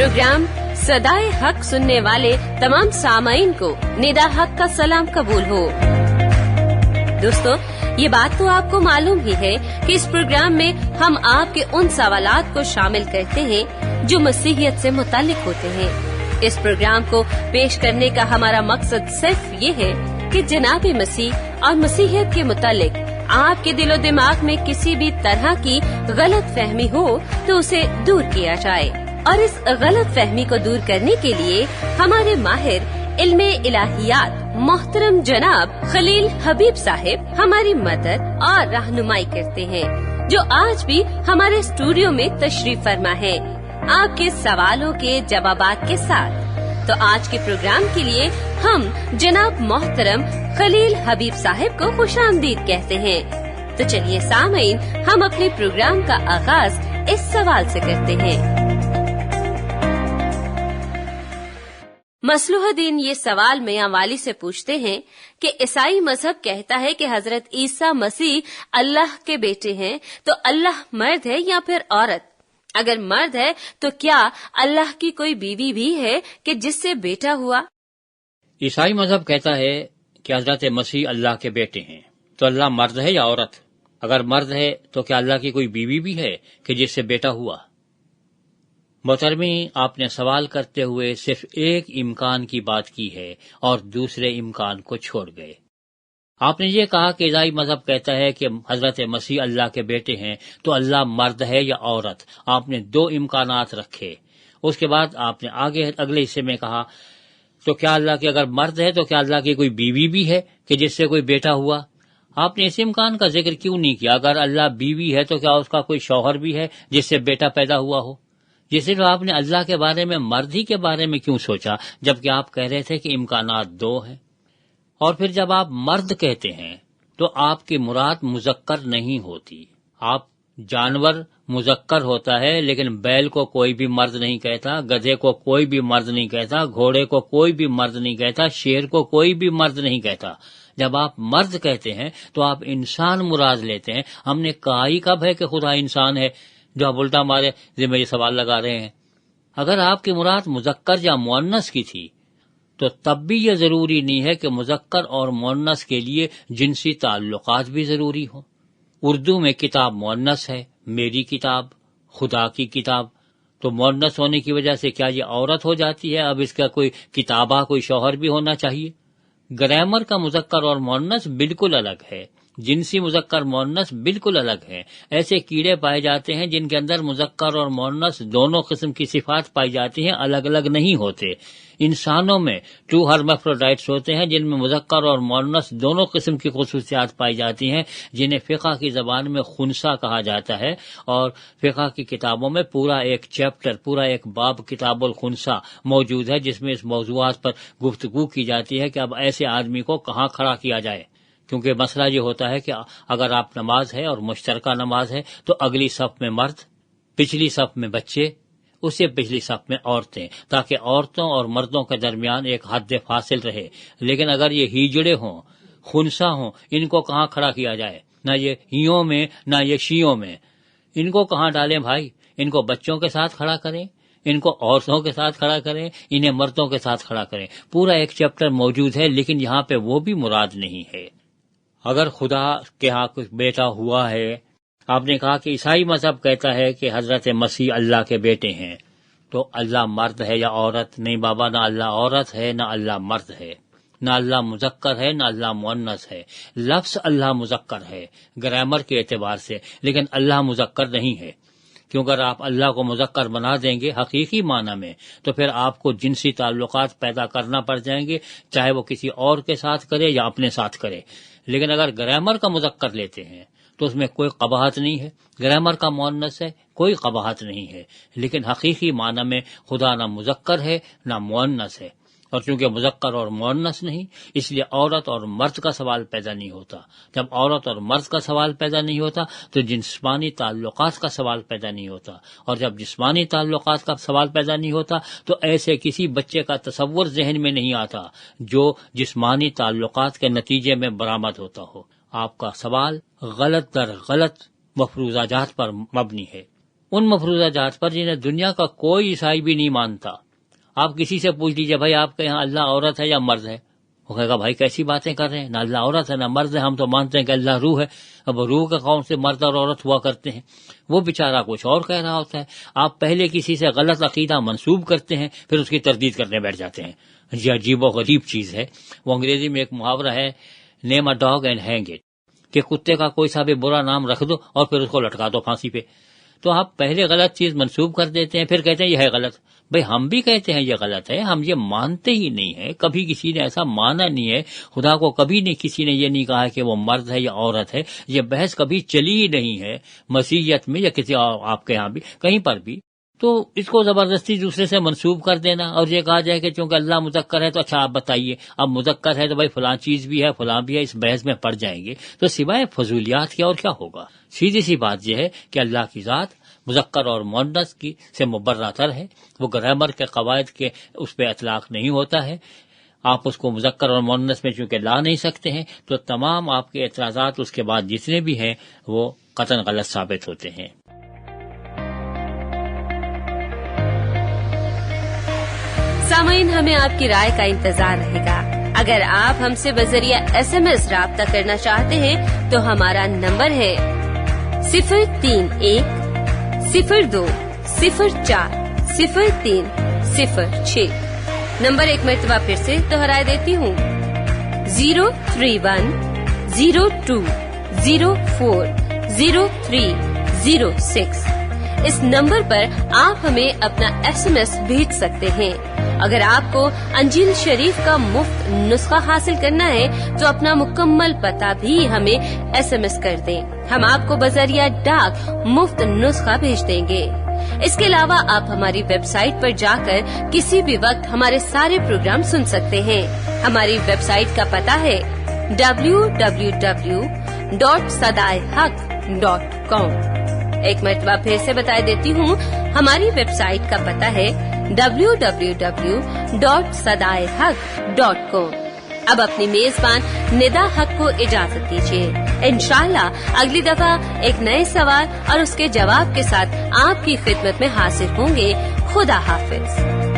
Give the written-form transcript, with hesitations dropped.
Programme सदाए हक सुनने वाले तमाम सामाईन को निदा हक का सलाम कबूल हो। दोस्तों, ये बात तो आपको मालूम ही है कि इस प्रोग्राम में हम आपके उन सवालात को शामिल करते हैं जो मसीहियत से मुताल्लिक होते हैं। इस प्रोग्राम को पेश करने का हमारा मकसद सिर्फ ये है कि जनाब मसीह और मसीहियत के मुताल्लिक आपके दिलो दिमाग में किसी भी तरह की गलत फहमी हो तो उसे दूर किया जाए। और इस गलत फहमी को दूर करने के लिए हमारे माहिर इल्मे इलाहियात मोहतरम जनाब खलील हबीब साहिब हमारी मदद और रहनुमाई करते हैं, जो आज भी हमारे स्टूडियो में तशरीफ फरमा है आपके सवालों के जवाबात के साथ। तो आज के प्रोग्राम के लिए हम जनाब मोहतरम खलील हबीब साहिब को खुशामदीद कहते हैं। तो चलिए सामीन, हम अपने प्रोग्राम का आगाज इस सवाल से करते हैं। मसलूहुद्दीन ये सवाल मियां वाली से पूछते हैं कि ईसाई मजहब कहता है कि हजरत ईसा मसीह अल्लाह के बेटे हैं, तो अल्लाह मर्द है या फिर औरत? अगर मर्द है तो क्या अल्लाह की कोई बीवी भी है कि जिससे बेटा हुआ? ईसाई मजहब कहता है कि हजरत मसीह अल्लाह के बेटे हैं, तो अल्लाह मर्द है या औरत? अगर मर्द है तो क्या अल्लाह की कोई बीवी भी है कि जिससे बेटा हुआ? मोहतरमी, आपने सवाल करते हुए सिर्फ एक इम्कान की बात की है और दूसरे इम्कान को छोड़ गए। आपने ये कहा कि ईसाई मजहब कहता है कि हजरत मसीह अल्लाह के बेटे हैं, तो अल्लाह मर्द है या औरत? आपने दो इम्कानात रखे। उसके बाद आपने आगे अगले हिस्से में कहा तो क्या अल्लाह के अगर मर्द है तो क्या अल्लाह की कोई बीवी भी है कि जिससे कोई बेटा हुआ? आपने इस इम्कान का जिक्र क्यों नहीं किया? अगर अल्लाह बीवी है तो क्या उसका कोई शौहर भी है जिससे बेटा पैदा हुआ हो? ये सिर्फ आपने अल्लाह के बारे में, मर्द ही के बारे में क्यों सोचा, जबकि आप कह रहे थे कि इम्कानात दो हैं? और फिर जब आप मर्द कहते हैं तो आपकी मुराद मुजक्कर नहीं होती। आप जानवर मुजक्कर होता है, लेकिन बैल को कोई भी मर्द नहीं कहता, गधे को कोई भी मर्द नहीं कहता, घोड़े को कोई भी मर्द नहीं कहता, शेर को कोई भी मर्द नहीं कहता। जब आप मर्द कहते हैं तो आप इंसान मुराद लेते हैं। हमने कहा ही कब है कि खुदा इंसान है, जो आप उल्टा हमारे जिम्मे ये सवाल लगा रहे हैं? अगर आपकी मुराद मुजक्कर या मुअन्नस की थी तो तब भी ये जरूरी नहीं है कि मुजक्कर और मुअन्नस के लिए जिनसी ताल्लुकात भी जरूरी हो। उर्दू में किताब मुअन्नस है, मेरी किताब, खुदा की किताब, तो मुअन्नस होने की वजह से क्या ये औरत हो जाती है? अब इसका कोई किताबा, कोई शौहर भी होना चाहिए? ग्रामर का मुजक्कर और मुअन्नस बिल्कुल अलग है, जिनसी मुजक्कर मुअन्नस बिल्कुल अलग है। ऐसे कीड़े पाए जाते हैं जिनके अंदर मुजक्कर और मुअन्नस दोनों किस्म की सिफात पाई जाती हैं, अलग अलग नहीं होते। इंसानों में 2 हर्माफ्रोडाइट्स होते हैं जिनमें मुजक्कर और मुअन्नस दोनों किस्म की खुसूसियात पाई जाती हैं, जिन्हें फिक़्ह की ज़बान में खुनसा कहा जाता है। और फिक़्ह की किताबों में पूरा एक चैप्टर, पूरा एक बाब किताबुल खुनसा मौजूद है, जिसमें इस मौज़ूआत पर गुफ्तगू की जाती है कि अब ऐसे आदमी को कहाँ खड़ा किया जाए। क्योंकि मसला ये होता है कि अगर आप नमाज है और मुश्तरका नमाज है तो अगली सफ में मर्द, पिछली सफ में बच्चे, उससे पिछली सफ में औरतें, ताकि औरतों और मर्दों के दरमियान एक हद फासिल रहे। लेकिन अगर ये हिजड़े हों, खुनसा हों, इनको कहाँ खड़ा किया जाए? ना ये हियों में ना ये शीयों में। इनको कहाँ डालें भाई? इनको बच्चों के साथ खड़ा करें, इनको औरतों के साथ खड़ा करें, इन्हें मर्दों के साथ खड़ा करें। पूरा एक चैप्टर मौजूद है, लेकिन यहाँ पे वो भी मुराद नहीं है। अगर खुदा के यहाँ कुछ बेटा हुआ है, आपने कहा कि ईसाई मजहब कहता है कि हजरत मसीह अल्लाह के बेटे हैं, तो अल्लाह मर्द है या औरत? नहीं बाबा, ना अल्लाह औरत है ना अल्लाह मर्द है, ना अल्लाह मुजक्कर है ना अल्लाह मुअन्नस है। लफ्ज़ अल्लाह मुजक्कर है ग्रामर के एतबार से, लेकिन अल्लाह मुजक्कर नहीं है। क्योंकि अगर आप अल्लाह को मुजक्कर बना देंगे हकीकी माना में, तो फिर आपको जिनसी ताल्लुकात पैदा करना पड़ जाएंगे, चाहे वो किसी और के साथ करे या अपने साथ करे। लेकिन अगर ग्रामर का मुजक्कर लेते हैं तो उसमें कोई कबाहत नहीं है, ग्रामर का मुअन्नस है, कोई कबाहत नहीं है। लेकिन हकीकी माना में खुदा ना मुजक्कर है ना मुअन्नस है, और चूंकि मुजक्कर और मुअन्नस नहीं, इसलिए औरत और मर्द का सवाल पैदा नहीं होता। जब औरत और मर्द का सवाल पैदा नहीं होता तो जिस्मानी ताल्लुकात का सवाल पैदा नहीं होता, और जब जिस्मानी ताल्लुकात का सवाल पैदा नहीं होता तो ऐसे किसी बच्चे का तसव्वुर जहन में नहीं आता जो जिस्मानी ताल्लुकात के नतीजे में बरामद होता हो। आपका सवाल गलत दर गलत मफरूजाजात पर मबनी है। ان مفروضہ جات پر جنہیں دنیا کا کوئی عیسائی بھی نہیں مانتا. آپ کسی سے پوچھ لیجیے بھائی آپ کے یہاں اللہ عورت ہے یا مرد ہے، وہ کہے گا بھائی کیسی باتیں کر رہے ہیں، نہ اللہ عورت ہے نہ مرد ہے، ہم تو مانتے ہیں کہ اللہ روح ہے. اب روح کا کون سے مرد اور عورت ہوا کرتے ہیں؟ وہ بیچارہ کچھ اور کہہ رہا ہوتا ہے. آپ پہلے کسی سے غلط عقیدہ منسوب کرتے ہیں، پھر اس کی تردید کرنے بیٹھ جاتے ہیں. یہ عجیب و غریب چیز ہے. وہ انگریزی میں ایک محاورہ ہے، name a dog and hang it, کہ کتے کا کوئی سا بھی برا نام رکھ دو اور پھر اس کو لٹکا دو پھانسی پہ. تو آپ پہلے غلط چیز منسوب کر دیتے ہیں، پھر کہتے ہیں یہ ہے غلط. بھئی ہم بھی کہتے ہیں یہ غلط ہے، ہم یہ مانتے ہی نہیں ہے، کبھی کسی نے ایسا مانا نہیں ہے. خدا کو کبھی نہیں کسی نے یہ نہیں کہا کہ وہ مرد ہے یا عورت ہے. یہ بحث کبھی چلی ہی نہیں ہے مسیحیت میں یا کسی آپ کے ہاں بھی کہیں پر بھی. تو اس کو زبردستی دوسرے سے منسوب کر دینا اور یہ کہا جائے کہ چونکہ اللہ مذکر ہے تو اچھا آپ بتائیے اب مذکر ہے تو بھائی فلاں چیز بھی ہے فلاں بھی ہے، اس بحث میں پڑ جائیں گے. تو سوائے فضولیات کے اور کیا ہوگا؟ سیدھی سی بات یہ ہے کہ اللہ کی ذات مذکر اور مؤنث کی سے مبرہ تر ہے. وہ گرامر کے قواعد کے اس پہ اطلاق نہیں ہوتا ہے. آپ اس کو مذکر اور مؤنث میں چونکہ لا نہیں سکتے ہیں تو تمام آپ کے اعتراضات اس کے بعد جتنے بھی ہیں وہ قطعاً غلط ثابت ہوتے ہیں. سامعین، ہمیں آپ کی رائے کا انتظار رہے گا. اگر آپ ہم سے بذریعہ SMS رابطہ کرنا چاہتے ہیں تو ہمارا نمبر ہے 03102040306. نمبر ایک مرتبہ پھر سے دہرائے دیتی ہوں، 03102040306. اس نمبر پر آپ ہمیں اپنا SMS بھیج سکتے ہیں. اگر آپ کو انجیل شریف کا مفت نسخہ حاصل کرنا ہے تو اپنا مکمل پتہ بھی ہمیں SMS کر دیں. ہم آپ کو بذریعہ ڈاک مفت نسخہ بھیج دیں گے. اس کے علاوہ آپ ہماری ویب سائٹ پر جا کر کسی بھی وقت ہمارے سارے پروگرام سن سکتے ہیں. ہماری ویب سائٹ کا پتہ ہے www.sadaiHaq.com. ایک مرتبہ پھر سے بتا دیتی ہوں، ہماری ویب سائٹ کا پتہ ہے www.sadaiHaq.com. اب اپنی میزبان ندا حق کو اجازت دیجیے. انشاءاللہ اگلی دفعہ ایک نئے سوال اور اس کے جواب کے ساتھ آپ کی خدمت میں حاضر ہوں گے. خدا حافظ.